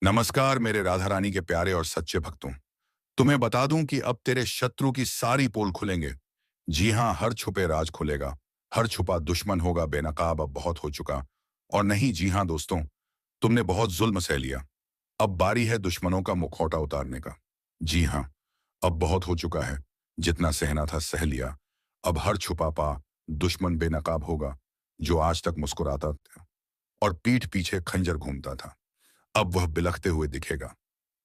नमस्कार मेरे राधा रानी के प्यारे और सच्चे भक्तों। तुम्हें बता दूं कि अब तेरे शत्रु की सारी पोल खुलेंगे। जी हाँ, हर छुपे राज खुलेगा। हर छुपा दुश्मन होगा बेनकाब, अब बहुत हो चुका। और नहीं, जी हाँ दोस्तों, तुमने बहुत जुल्म सह लिया। अब बारी है दुश्मनों का मुखौटा उतारने का। जी हाँ, अब बहुत हो चुका है। जितना सहना था सह लिया। अब हर छुपा पा दुश्मन बेनकाब होगा, जो आज तक मुस्कुराता था और पीठ पीछे खंजर घूमता था। अब वह बिलखते हुए दिखेगा।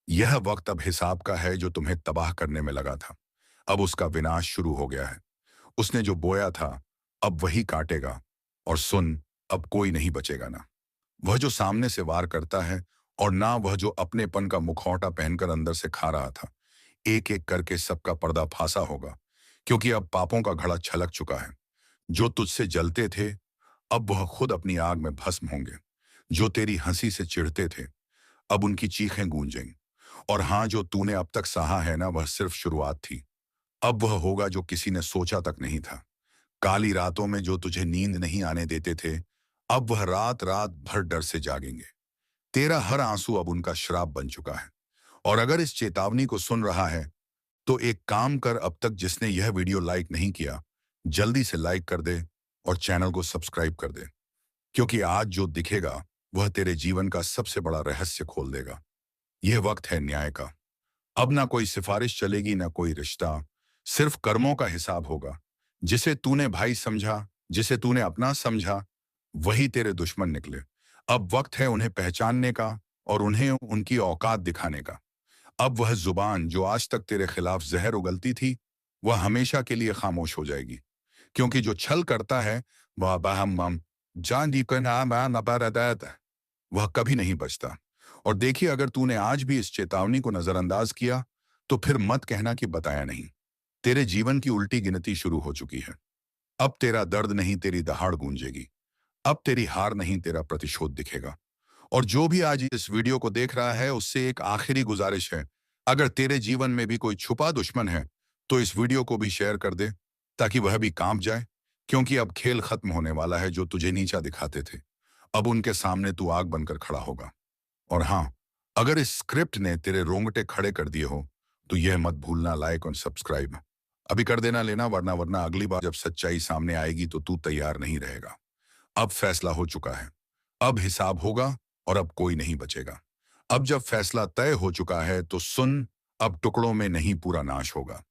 यह वक्त अब हिसाब का है, जो तुम्हें तबाह करने में लगा था। अब उसका विनाश शुरू हो गया है। उसने जो बोया था, अब वही काटेगा। और सुन, अब कोई नहीं बचेगा ना वह जो सामने से वार करता है, और ना वह जो अपनेपन का मुखौटा पहनकर अंदर से खा रहा था। एक एक करके सबका पर्दा फांसा होगा, क्योंकि अब पापों का घड़ा छलक चुका है। जो तुझसे जलते थे, अब वह खुद अपनी आग में भस्म होंगे। जो तेरी हंसी से चिढ़ते थे, अब उनकी चीखें गूंजेंगी। और हाँ, जो तूने अब तक सहा है ना, वह सिर्फ शुरुआत थी। अब वह होगा जो किसी ने सोचा तक नहीं था। काली रातों में जो तुझे नींद नहीं आने देते थे, अब वह रात रात भर डर से जागेंगे। तेरा हर आंसू अब उनका श्राप बन चुका है। और अगर इस चेतावनी को सुन रहा है, तो एक काम कर, अब तक जिसने यह वीडियो लाइक नहीं किया, जल्दी से लाइक कर दे और चैनल को सब्सक्राइब कर दे। क्योंकि आज जो दिखेगा, वह तेरे जीवन का सबसे बड़ा रहस्य खोल देगा। यह वक्त है न्याय का। अब ना कोई सिफारिश चलेगी, ना कोई रिश्ता। सिर्फ कर्मों का हिसाब होगा। जिसे तूने भाई समझा, जिसे तूने अपना समझा, वही तेरे दुश्मन निकले। अब वक्त है उन्हें पहचानने का और उन्हें उनकी औकात दिखाने का। अब वह जुबान जो आज तक तेरे खिलाफ जहर उगलती थी, वह हमेशा के लिए खामोश हो जाएगी। क्योंकि जो छल करता है, वह बहम जान दी का नाम वह कभी नहीं बचता। और देखिए, अगर तूने आज भी इस चेतावनी को नजरअंदाज किया, तो फिर मत कहना कि बताया नहीं। तेरे जीवन की उल्टी गिनती शुरू हो चुकी है। अब तेरा दर्द नहीं, तेरी दहाड़ गूंजेगी। अब तेरी हार नहीं, तेरा प्रतिशोध दिखेगा। और जो भी आज इस वीडियो को देख रहा है, उससे एक आखिरी गुजारिश है। अगर तेरे जीवन में भी कोई छुपा दुश्मन है, तो इस वीडियो को भी शेयर कर दे, ताकि वह भी कांप जाए। क्योंकि अब खेल खत्म होने वाला है। जो तुझे नीचा दिखाते थे, अब उनके सामने तू आग बनकर खड़ा होगा। और हाँ, अगर इस स्क्रिप्ट ने तेरे रोंगटे खड़े कर दिए हो, तो यह मत भूलना, लाइक और सब्सक्राइब अभी कर देना लेना, वरना वरना अगली बार जब सच्चाई सामने आएगी, तो तू तैयार नहीं रहेगा। अब फैसला हो चुका है। अब हिसाब होगा और अब कोई नहीं बचेगा। अब जब फैसला तय हो चुका है, तो सुन, अब टुकड़ों में नहीं, पूरा नाश होगा।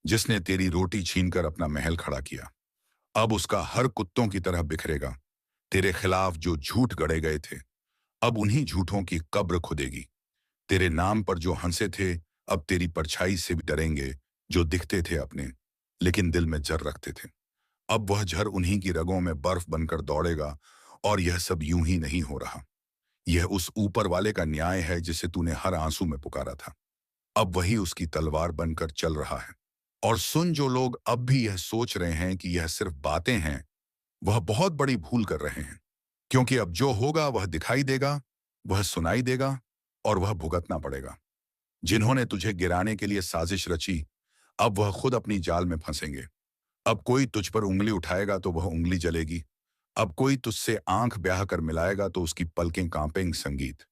जिसने तेरी रोटी छीनकर अपना महल खड़ा किया, अब उसका हर कुत्तों की तरह बिखरेगा। तेरे खिलाफ जो झूठ गढ़े गए थे, अब उन्हीं झूठों की कब्र खुदेगी। तेरे नाम पर जो हंसे थे, अब तेरी परछाई से भी डरेंगे। जो दिखते थे अपने, लेकिन दिल में जर रखते थे, अब वह झर उन्हीं की रगों में बर्फ बनकर दौड़ेगा। और यह सब यूं ही नहीं हो रहा। यह उस ऊपर वाले का न्याय है, जिसे तूने हर आंसू में पुकारा था। अब वही उसकी तलवार बनकर चल रहा है। और सुन, जो लोग अब भी यह सोच रहे हैं कि यह सिर्फ बातें हैं, वह बहुत बड़ी भूल कर रहे हैं। क्योंकि अब जो होगा वह दिखाई देगा, वह सुनाई देगा, और वह भुगतना पड़ेगा। जिन्होंने तुझे गिराने के लिए साजिश रची, अब वह खुद अपनी जाल में फंसेंगे। अब कोई तुझ पर उंगली उठाएगा, तो वह उंगली जलेगी। अब कोई तुझसे आंख ब्याह कर मिलाएगा, तो उसकी पलकें कांपेंगी संगीत।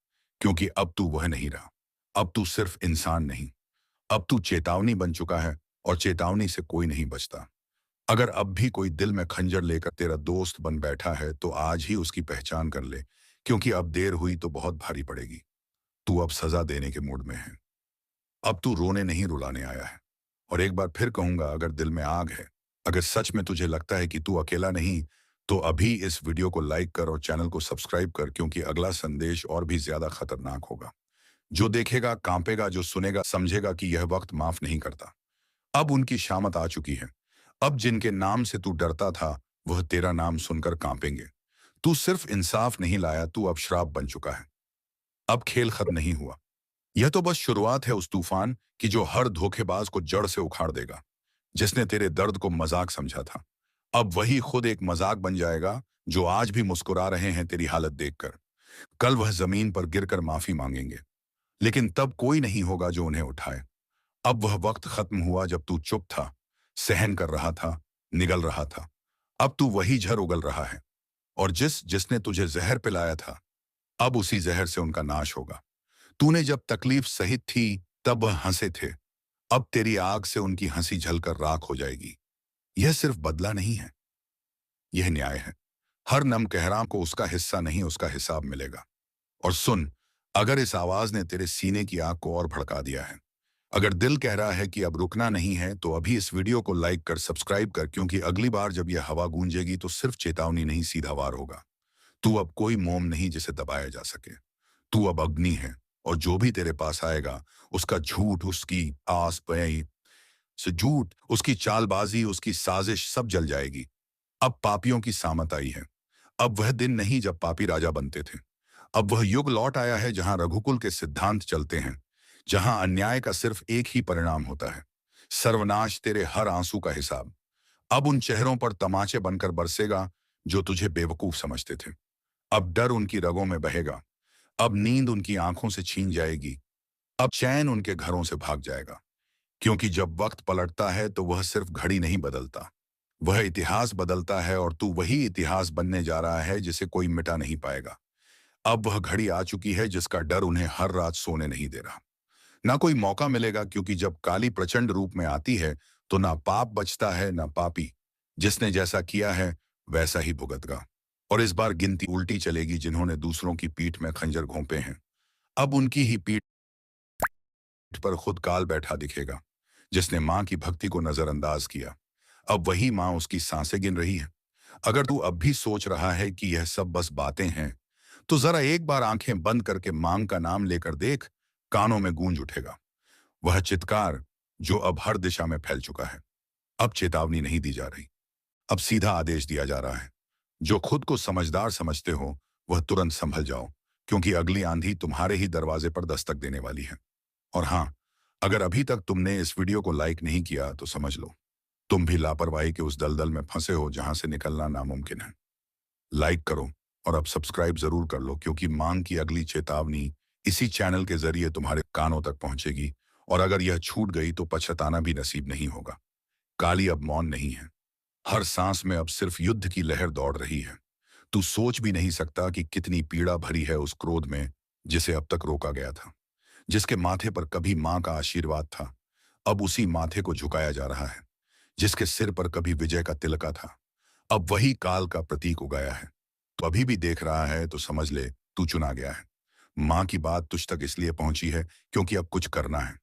क्योंकि अब तू वह नहीं रहा। अब तू सिर्फ इंसान नहीं, अब तू चेतावनी बन चुका है। और चेतावनी से कोई नहीं बचता। अगर अब भी कोई दिल में खंजर लेकर तेरा दोस्त बन बैठा है, तो आज ही उसकी पहचान कर ले। क्योंकि अब देर हुई तो बहुत भारी पड़ेगी। तू अब सजा देने के मूड में है। अब तू रोने नहीं, रुलाने आया है। और एक बार फिर कहूंगा, अगर दिल में आग है, अगर सच में तुझे लगता है कि तू अकेला नहीं, तो अभी इस वीडियो को लाइक कर और चैनल को सब्सक्राइब कर। क्योंकि अगला संदेश और भी ज्यादा खतरनाक होगा। जो देखेगा कांपेगा, जो सुनेगा समझेगा कि यह वक्त माफ नहीं करता। अब उनकी शामत आ चुकी है। अब जिनके नाम से तू डरता था, वह तेरा नाम सुनकर कांपेंगे। तू सिर्फ इंसाफ नहीं लाया, तू अब श्राप बन चुका है। अब खेल खत्म नहीं हुआ। यह तो बस शुरुआत है उस तूफान की, जो हर धोखेबाज को जड़ से उखाड़ देगा। जिसने तेरे दर्द को मजाक समझा था, अब वही खुद एक मजाक बन जाएगा। जो आज भी मुस्कुरा रहे हैं तेरी हालत देखकर, कल वह जमीन पर गिरकर माफी मांगेंगे। लेकिन तब कोई नहीं होगा जो उन्हें उठाए। अब वह वक्त खत्म हुआ जब तू चुप था, सहन कर रहा था, निगल रहा था। अब तू वही झर उगल रहा है। और जिसने तुझे जहर पिलाया था, अब उसी जहर से उनका नाश होगा। तूने जब तकलीफ सही थी तब वह हंसे थे। अब तेरी आग से उनकी हंसी झलकर राख हो जाएगी। यह सिर्फ बदला नहीं है, यह न्याय है। हर नम कहरां को उसका हिस्सा नहीं, उसका हिसाब मिलेगा। और सुन, अगर इस आवाज ने तेरे सीने की आग को और भड़का दिया है, अगर दिल कह रहा है कि अब रुकना नहीं है, तो अभी इस वीडियो को लाइक कर, सब्सक्राइब कर, क्योंकि अगली बार जब यह हवा गूंजेगी तो सिर्फ चेतावनी नहीं, सीधा वार होगा। तू अब कोई मोम नहीं जिसे दबाया जा सके। तू अब अग्नि है, और जो भी तेरे पास आएगा, उसका झूठ, उसकी आस पई से झूठ, उसकी चालबाजी, उसकी साजिश सब जल जाएगी। अब पापियों की सामत आई है। अब वह दिन नहीं जब पापी राजा बनते थे। अब वह युग लौट आया है जहां रघुकुल के सिद्धांत चलते हैं, जहां अन्याय का सिर्फ एक ही परिणाम होता है, सर्वनाश। तेरे हर आंसू का हिसाब अब उन चेहरों पर तमाचे बनकर बरसेगा जो तुझे बेवकूफ समझते थे। अब डर उनकी रगों में बहेगा। अब नींद उनकी आंखों से छीन जाएगी। अब चैन उनके घरों से भाग जाएगा। क्योंकि जब वक्त पलटता है तो वह सिर्फ घड़ी नहीं बदलता, वह इतिहास बदलता है। और तू वही इतिहास बनने जा रहा है जिसे कोई मिटा नहीं पाएगा। अब वह घड़ी आ चुकी है जिसका डर उन्हें हर रात सोने नहीं दे रहा। ना कोई मौका मिलेगा, क्योंकि जब काली प्रचंड रूप में आती है तो ना पाप बचता है ना पापी। जिसने जैसा किया है वैसा ही भुगतगा। और इस बार गिनती उल्टी चलेगी। जिन्होंने दूसरों की पीठ में खंजर घोंपे हैं, अब उनकी ही पीठ पर खुद काल बैठा दिखेगा। जिसने मां की भक्ति को नजरअंदाज किया, अब वही मां उसकी सांसें गिन रही है। अगर तू अब भी सोच रहा है कि यह सब बस बातें हैं, तो जरा एक बार आंखें बंद करके मांग का नाम लेकर देख। कानों में गूंज उठेगा वह चित्कार जो अब हर दिशा में फैल चुका है। अब चेतावनी नहीं दी जा रही, अब सीधा आदेश दिया जा रहा है। जो खुद को समझदार समझते हो वह तुरंत संभल जाओ, क्योंकि अगली आंधी तुम्हारे ही दरवाजे पर दस्तक देने वाली है। और हाँ, अगर अभी तक तुमने इस वीडियो को लाइक नहीं किया तो समझ लो, तुम भी लापरवाही के उस दलदल में फंसे हो जहां से निकलना नामुमकिन है। लाइक करो और अब सब्सक्राइब जरूर कर लो, क्योंकि मांग की अगली चेतावनी इसी चैनल के जरिए तुम्हारे कानों तक पहुंचेगी। और अगर यह छूट गई तो पछताना भी नसीब नहीं होगा। काली अब मौन नहीं है। हर सांस में अब सिर्फ युद्ध की लहर दौड़ रही है। तू सोच भी नहीं सकता कि कितनी पीड़ा भरी है उस क्रोध में जिसे अब तक रोका गया था। जिसके माथे पर कभी मां का आशीर्वाद था, अब उसी माथे को झुकाया जा रहा है। जिसके सिर पर कभी विजय का तिलका था, अब वही काल का प्रतीक उगाया है। तो अभी भी देख रहा है तो समझ ले, तू चुना गया है। मां की बात तुझ तक इसलिए पहुंची है क्योंकि अब कुछ करना है।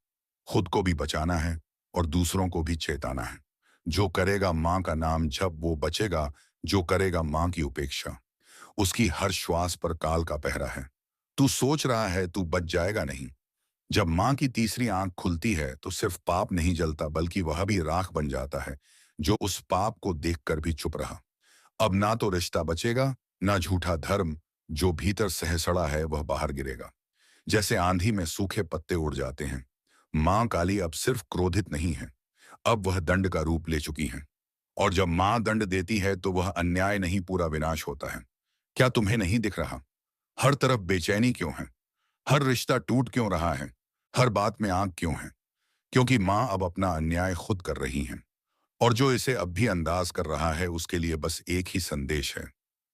खुद को भी बचाना है और दूसरों को भी चेताना है। जो करेगा मां का नाम जब वो बचेगा। जो करेगा मां की उपेक्षा, उसकी हर श्वास पर काल का पहरा है। तू सोच रहा है तू बच जाएगा, नहीं। जब मां की तीसरी आंख खुलती है तो सिर्फ पाप नहीं जलता, बल्कि वह भी राख बन जाता है जो उस पाप को देखकर भी चुप रहा। अब ना तो रिश्ता बचेगा, ना झूठा धर्म। जो भीतर सहसड़ा है वह बाहर गिरेगा। जैसे आंधी में सूखे पत्ते उड़ जाते हैं, मां काली अब सिर्फ क्रोधित नहीं है, अब वह दंड का रूप ले चुकी हैं। और जब मां दंड देती है तो वह अन्याय नहीं, पूरा विनाश होता है। क्या तुम्हें नहीं दिख रहा? हर तरफ बेचैनी क्यों है? हर रिश्ता टूट क्यों रहा है? हर बात में आग क्यों है? क्योंकि मां अब अपना अन्याय खुद कर रही हैं। और जो इसे अब भी अंदाज कर रहा है उसके लिए बस एक ही संदेश है,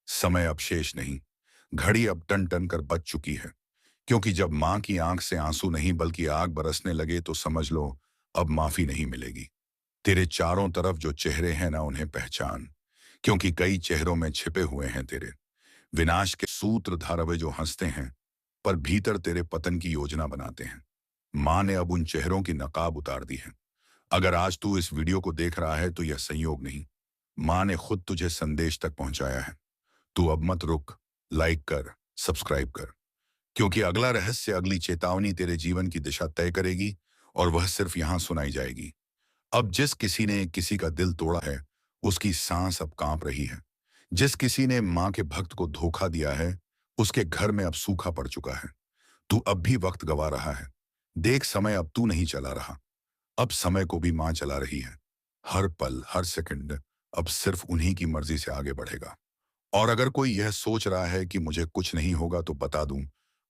समय अब शेष नहीं। घड़ी अब टन टन कर बच चुकी है। क्योंकि जब मां की आंख से आंसू नहीं बल्कि आग बरसने लगे तो समझ लो, अब माफी नहीं मिलेगी। तेरे चारों तरफ जो चेहरे हैं ना, उन्हें पहचान। क्योंकि कई चेहरों में छिपे हुए हैं तेरे विनाश के सूत्रधार, जो हंसते हैं पर भीतर तेरे पतन की योजना बनाते हैं। मां ने अब उन चेहरों की नकाब उतार दी है। अगर आज तू इस वीडियो को देख रहा है तो यह संयोग नहीं, मां ने खुद तुझे संदेश तक पहुंचाया है। तू अब मत रुक, लाइक कर, सब्सक्राइब कर, क्योंकि अगला रहस्य, अगली चेतावनी तेरे जीवन की दिशा तय करेगी। और वह सिर्फ यहां सुनाई जाएगी। अब जिस किसी ने किसी का दिल तोड़ा है, उसकी सांस अब कांप रही है। जिस किसी ने मां के भक्त को धोखा दिया है, उसके घर में अब सूखा पड़ चुका है। तू अब भी वक्त गवा रहा है। देख, समय अब तू नहीं चला रहा, अब समय को भी मां चला रही है। हर पल, हर सेकंड अब सिर्फ उन्हीं की मर्जी से आगे बढ़ेगा। और अगर कोई यह सोच रहा है कि मुझे कुछ नहीं होगा, तो बता दूं,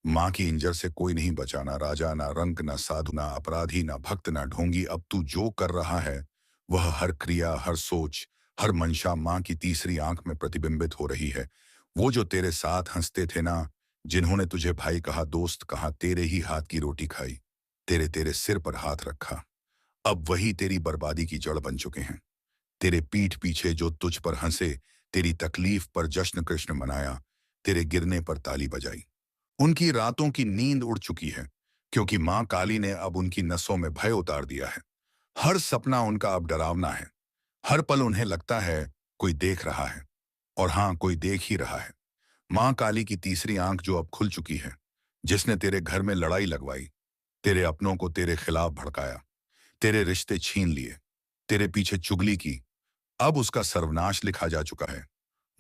मां की इंजर से कोई नहीं बचा। ना राजा, ना रंक, ना साधु, ना अपराधी, ना भक्त, ना ढोंगी। अब तू जो कर रहा है वह हर क्रिया, हर सोच, हर मंशा मां की तीसरी आंख में प्रतिबिंबित हो रही है। वो जो तेरे साथ हंसते थे ना, जिन्होंने तुझे भाई कहा, दोस्त कहा, तेरे ही हाथ की रोटी खाई, तेरे तेरे सिर पर हाथ रखा, अब वही तेरी बर्बादी की जड़ बन चुके हैं। तेरे पीठ पीछे जो तुझ पर हंसे, तेरी तकलीफ पर जश्न कृष्ण मनाया, तेरे गिरने पर ताली बजाई। उनकी रातों की नींद उड़ चुकी है, क्योंकि मां काली ने अब उनकी नसों में भय उतार दिया है। हर सपना उनका अब डरावना है। हर पल उन्हें लगता है कोई देख रहा है, और हाँ, कोई देख ही रहा है। मां काली की तीसरी आंख जो अब खुल चुकी है, जिसने तेरे घर में लड़ाई लगवाई, तेरे अपनों को तेरे खिलाफ भड़काया, तेरे रिश्ते छीन लिए, तेरे पीछे चुगली की, अब उसका सर्वनाश लिखा जा चुका है।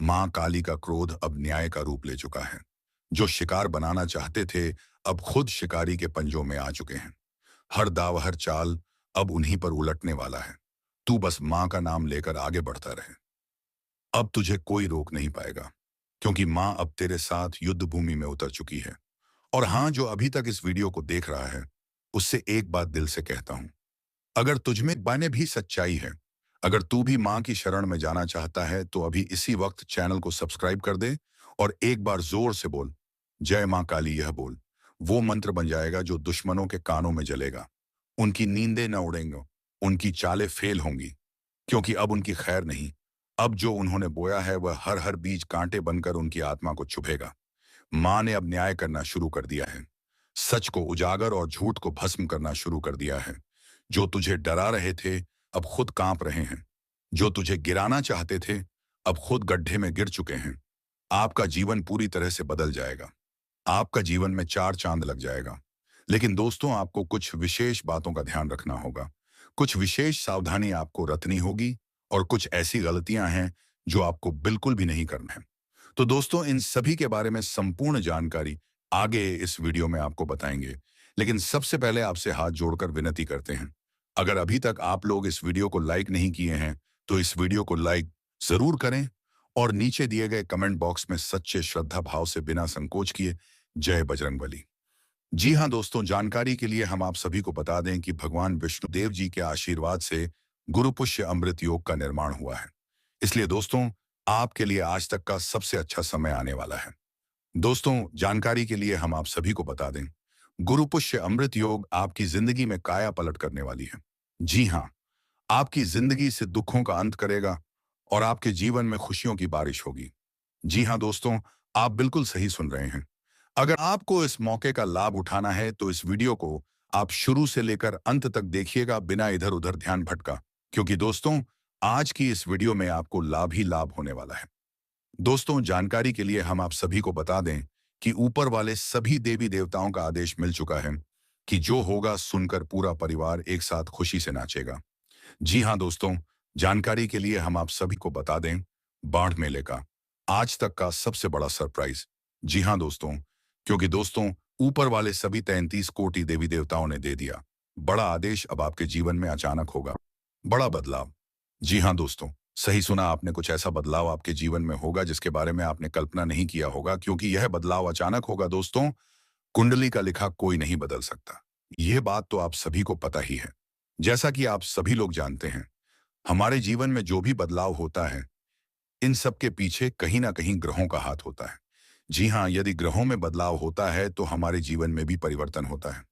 मां काली का क्रोध अब न्याय का रूप ले चुका है। जो शिकार बनाना चाहते थे, अब खुद शिकारी के पंजों में आ चुके हैं। हर दाव हर चाल अब उन्हीं पर उलटने वाला है। तू बस मां का नाम लेकर आगे बढ़ता रहे। अब तुझे कोई रोक नहीं पाएगा, क्योंकि मां अब तेरे साथ युद्ध भूमि में उतर चुकी है। और हाँ, जो अभी तक इस वीडियो को देख रहा है, उससे एक बात दिल से कहता हूं, अगर तुझमें बाने भी सच्चाई है, अगर तू भी मां की शरण में जाना चाहता है, तो अभी इसी वक्त चैनल को सब्सक्राइब कर दे और एक बार जोर से बोल, जय मां काली। यह बोल वो मंत्र बन जाएगा जो दुश्मनों के कानों में जलेगा। उनकी नींदें न उड़ेंगी, उनकी चालें फेल होंगी, क्योंकि अब उनकी खैर नहीं। अब जो उन्होंने बोया है वह हर हर बीज कांटे बनकर उनकी आत्मा को छुपेगा। मां ने अब न्याय करना शुरू कर दिया है। सच को उजागर और झूठ को भस्म करना शुरू कर दिया है। जो तुझे डरा रहे थे, अब खुद कांप रहे हैं। जो तुझे गिराना चाहते थे, अब खुद गड्ढे में गिर चुके हैं। आपका जीवन पूरी तरह से बदल जाएगा। आपका जीवन में चार चांद लग जाएगा। लेकिन दोस्तों, आपको कुछ विशेष बातों का ध्यान रखना होगा। कुछ विशेष सावधानी आपको रखनी होगी, और कुछ ऐसी गलतियां हैं जो आपको बिल्कुल भी नहीं करना है। तो दोस्तों, इन सभी के बारे में संपूर्ण जानकारी आगे इस वीडियो में आपको बताएंगे। लेकिन सबसे पहले आपसे हाथ जोड़कर विनती करते हैं, अगर अभी तक आप लोग इस वीडियो को लाइक नहीं किए हैं, तो इस वीडियो को लाइक जरूर करें और नीचे दिए गए कमेंट बॉक्स में सच्चे श्रद्धा भाव से बिना संकोच किए जय बजरंगबली। जी हाँ दोस्तों, जानकारी के लिए हम आप सभी को बता दें कि भगवान विष्णुदेव जी के आशीर्वाद से गुरु पुष्य अमृत योग का निर्माण हुआ है। इसलिए दोस्तों, आपके लिए आज तक का सबसे अच्छा समय आने वाला है। दोस्तों, जानकारी के लिए हम आप सभी को बता दें, गुरु पुष्य अमृत योग आपकी जिंदगी में काया पलट करने वाली है। जी हाँ, आपकी जिंदगी से दुखों का अंत करेगा और आपके जीवन में खुशियों की बारिश होगी। जी हाँ दोस्तों, आप बिल्कुल सही सुन रहे हैं। अगर आपको इस मौके का लाभ उठाना है, तो इस वीडियो को आप शुरू से लेकर अंत तक देखिएगा, बिना इधर उधर ध्यान भटका, क्योंकि दोस्तों, आज की इस वीडियो में आपको लाभ ही लाभ होने वाला है। दोस्तों, जानकारी के लिए हम आप सभी को बता दें कि ऊपर वाले सभी देवी देवताओं का आदेश मिल चुका है कि जो होगा सुनकर पूरा परिवार एक साथ खुशी से नाचेगा। जी हाँ दोस्तों, जानकारी के लिए हम आप सभी को बता दें, बाढ़ मेले का आज तक का सबसे बड़ा सरप्राइज। जी हाँ दोस्तों, क्योंकि दोस्तों, ऊपर वाले सभी 33 कोटि देवी देवताओं ने दे दिया बड़ा आदेश। अब आपके जीवन में अचानक होगा बड़ा बदलाव। जी हाँ दोस्तों, सही सुना आपने, कुछ ऐसा बदलाव आपके जीवन में होगा जिसके बारे में आपने कल्पना नहीं किया होगा, क्योंकि यह बदलाव अचानक होगा। दोस्तों, कुंडली का लिखा कोई नहीं बदल सकता, यह बात तो आप सभी को पता ही है। जैसा कि आप सभी लोग जानते हैं, हमारे जीवन में जो भी बदलाव होता है, इन सब के पीछे कहीं ना कहीं ग्रहों का हाथ होता है। जी हाँ, यदि ग्रहों में बदलाव होता है तो हमारे जीवन में भी परिवर्तन होता है।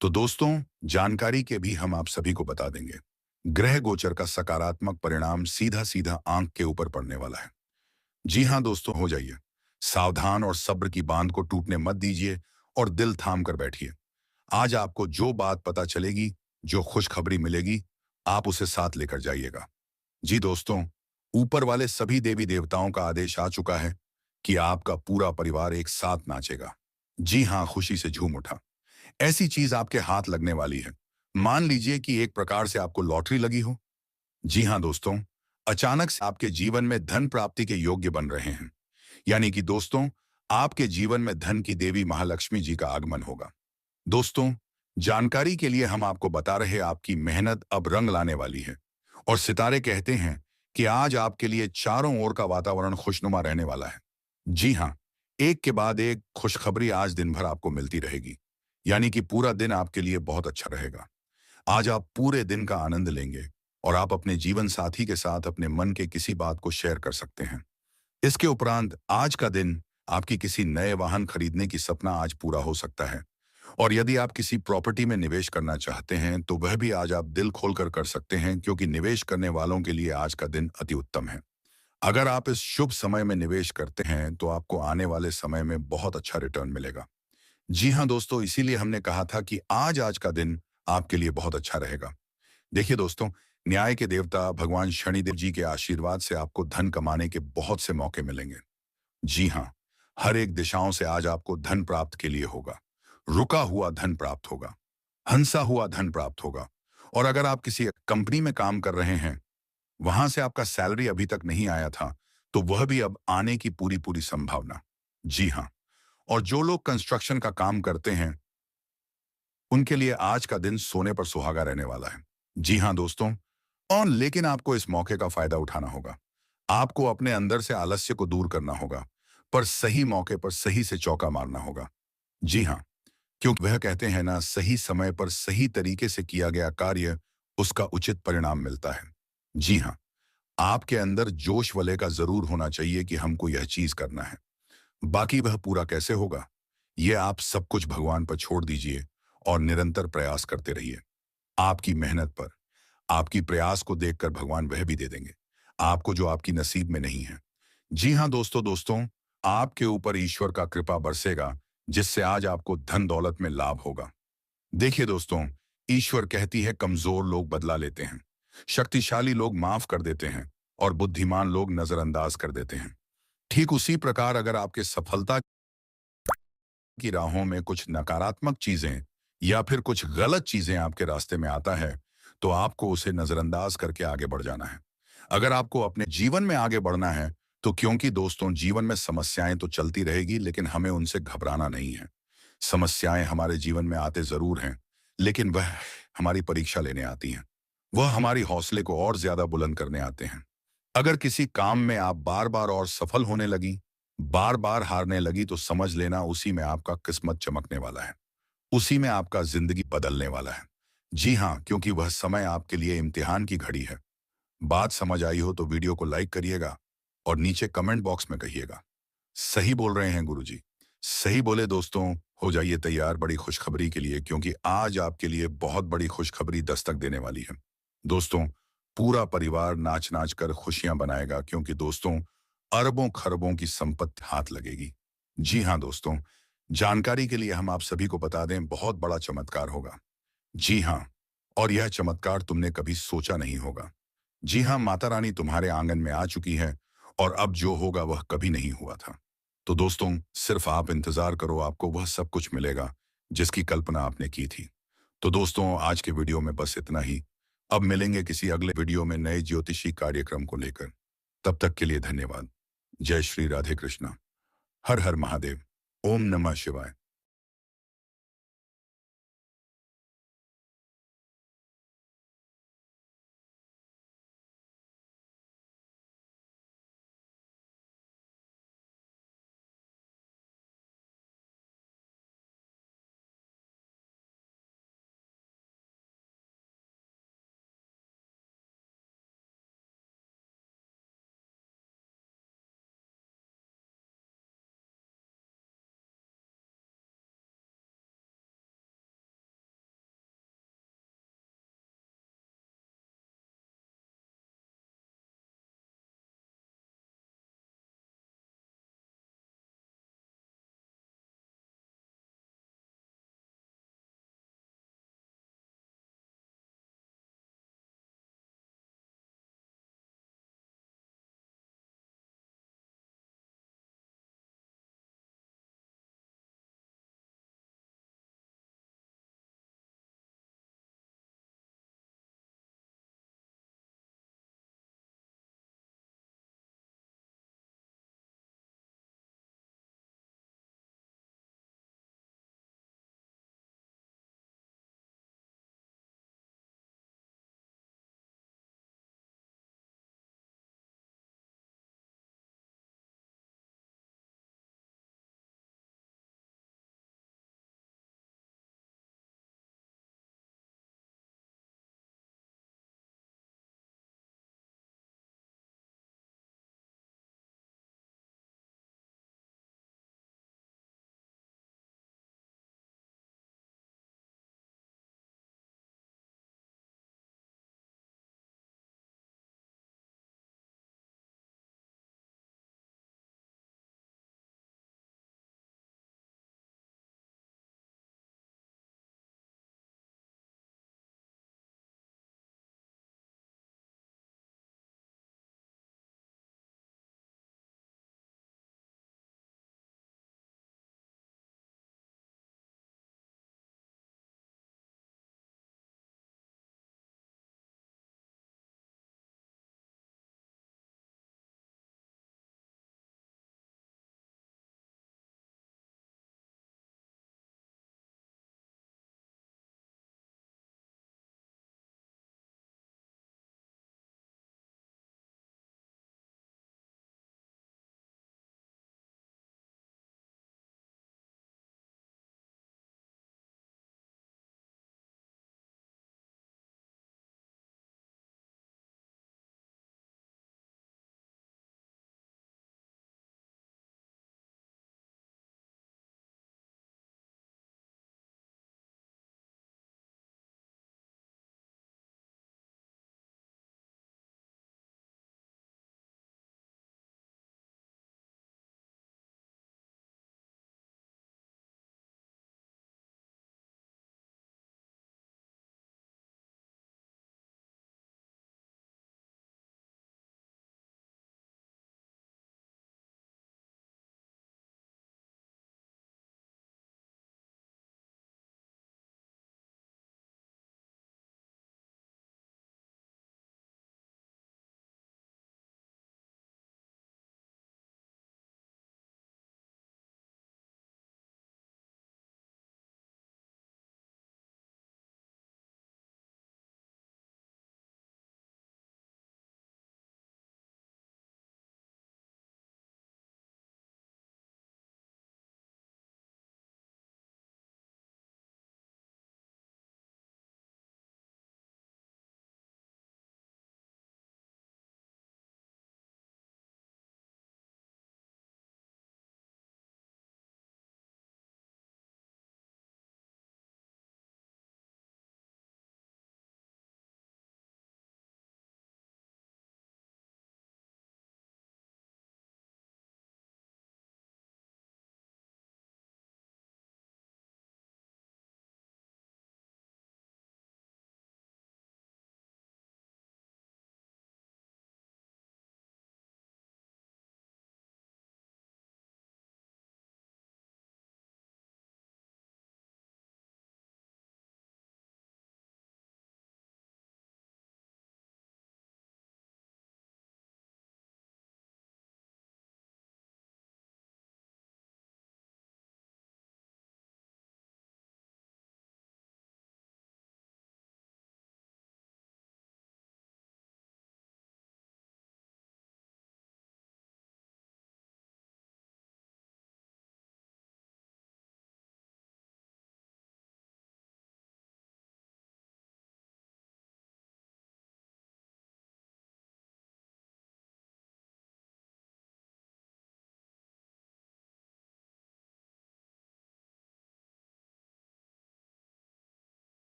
तो दोस्तों, जानकारी के भी हम आप सभी को बता देंगे, ग्रह गोचर का सकारात्मक परिणाम सीधा सीधा आंख के ऊपर पड़ने वाला है। जी हाँ दोस्तों, हो जाइए सावधान और सब्र की बांध को टूटने मत दीजिए और दिल थाम कर बैठिए। आज आपको जो बात पता चलेगी, जो खुशखबरी मिलेगी, आप उसे साथ लेकर जाइएगा। जी दोस्तों, ऊपर वाले सभी देवी देवताओं का आदेश आ चुका है कि आपका पूरा परिवार एक साथ नाचेगा। जी हाँ, खुशी से झूम उठा। ऐसी चीज आपके हाथ लगने वाली है, मान लीजिए कि एक प्रकार से आपको लॉटरी लगी हो। जी हाँ दोस्तों, अचानक से आपके जीवन में धन प्राप्ति के योग्य बन रहे हैं। यानी कि दोस्तों, आपके जीवन में धन की देवी महालक्ष्मी जी का आगमन होगा। दोस्तों, जानकारी के लिए हम आपको बता रहे, आपकी मेहनत अब रंग लाने वाली है और सितारे कहते हैं कि आज आपके लिए चारों ओर का वातावरण खुशनुमा रहने वाला है। जी हाँ, एक के बाद एक खुशखबरी आज दिन भर आपको मिलती रहेगी। यानी कि पूरा दिन आपके लिए बहुत अच्छा रहेगा। आज आप पूरे दिन का आनंद लेंगे और आप अपने जीवन साथी के साथ अपने मन के किसी बात को शेयर कर सकते हैं। इसके उपरांत आज का दिन आपकी किसी नए वाहन खरीदने की सपना आज पूरा हो सकता है। और यदि आप किसी प्रॉपर्टी में निवेश करना चाहते हैं तो वह भी आज आप दिल खोलकर कर सकते हैं, क्योंकि निवेश करने वालों के लिए आज का दिन अति उत्तम है। अगर आप इस शुभ समय में निवेश करते हैं तो आपको आने वाले समय में बहुत अच्छा रिटर्न मिलेगा। जी हाँ दोस्तों, इसीलिए हमने कहा था कि आज आज का दिन आपके लिए बहुत अच्छा रहेगा। देखिए दोस्तों, न्याय के देवता भगवान शनिदेव जी के आशीर्वाद से आपको धन कमाने के बहुत से मौके मिलेंगे। जी हाँ, हर एक दिशाओं से आज आपको धन प्राप्त के लिए होगा। रुका हुआ धन प्राप्त होगा, हंसा हुआ धन प्राप्त होगा। और अगर आप किसी कंपनी में काम कर रहे हैं, वहां से आपका सैलरी अभी तक नहीं आया था, तो वह भी अब आने की पूरी पूरी संभावना। जी हाँ, और जो लोग कंस्ट्रक्शन का काम करते हैं, उनके लिए आज का दिन सोने पर सुहागा रहने वाला है। जी हाँ दोस्तों, और लेकिन आपको इस मौके का फायदा उठाना होगा। आपको अपने अंदर से आलस्य को दूर करना होगा, पर सही मौके पर सही से चौका मारना होगा। जी हाँ, क्योंकि वह कहते हैं ना, सही समय पर सही तरीके से किया गया कार्य, उसका उचित परिणाम मिलता है। जी हाँ, आपके अंदर जोश वलय का जरूर होना चाहिए कि हमको यह चीज करना है। बाकी वह पूरा कैसे होगा, ये आप सब कुछ भगवान पर छोड़ दीजिए और निरंतर प्रयास करते रहिए। आपकी मेहनत पर, आपकी प्रयास को देखकर भगवान वह भी दे देंगे आपको जो आपकी नसीब में नहीं है। जी हाँ दोस्तों, आपके ऊपर ईश्वर का कृपा बरसेगा, जिससे आज आपको धन दौलत में लाभ होगा। देखिए दोस्तों, ईश्वर कहती है कमजोर लोग बदला लेते हैं, शक्तिशाली लोग माफ कर देते हैं और बुद्धिमान लोग नजरअंदाज कर देते हैं। ठीक उसी प्रकार अगर आपके सफलता की राहों में कुछ नकारात्मक चीजें या फिर कुछ गलत चीजें आपके रास्ते में आता है, तो आपको उसे नजरअंदाज करके आगे बढ़ जाना है। अगर आपको अपने जीवन में आगे बढ़ना है, तो क्योंकि दोस्तों जीवन में समस्याएं तो चलती रहेगी, लेकिन हमें उनसे घबराना नहीं है। समस्याएं हमारे जीवन में आते जरूर हैं, लेकिन वह हमारी परीक्षा लेने आती हैं। वह हमारी हौसले को और ज्यादा बुलंद करने आते हैं। अगर किसी काम में आप बार बार और सफल होने लगी, बार बार हारने लगी, तो समझ लेना उसी में आपका किस्मत चमकने वाला है। उसी में आपका जिंदगी बदलने वाला है। जी हाँ, क्योंकि वह समय आपके लिए इम्तिहान की घड़ी है। बात समझ आई हो तो वीडियो को लाइक करिएगा और नीचे कमेंट बॉक्स में कहिएगा, सही बोल रहे हैं गुरुजी। सही बोले दोस्तों, हो जाइए तैयार बड़ी खुशखबरी के लिए, क्योंकि आज आपके लिए बहुत बड़ी खुशखबरी दस्तक देने वाली है। दोस्तों, पूरा परिवार नाच नाच कर खुशियां बनाएगा, क्योंकि दोस्तों अरबों खरबों की संपत्ति हाथ लगेगी। जी हाँ दोस्तों, जानकारी के लिए हम आप सभी को बता दें, बहुत बड़ा चमत्कार होगा। जी हाँ, और यह चमत्कार तुमने कभी सोचा नहीं होगा। जी हाँ, माता रानी तुम्हारे आंगन में आ चुकी है, और अब जो होगा वह कभी नहीं हुआ था। तो दोस्तों, सिर्फ आप इंतजार करो, आपको वह सब कुछ मिलेगा जिसकी कल्पना आपने की थी। तो दोस्तों, आज के वीडियो में बस इतना ही। अब मिलेंगे किसी अगले वीडियो में नए ज्योतिषी कार्यक्रम को लेकर। तब तक के लिए धन्यवाद। जय श्री राधे कृष्णा। हर हर महादेव। ओम नमः शिवाय।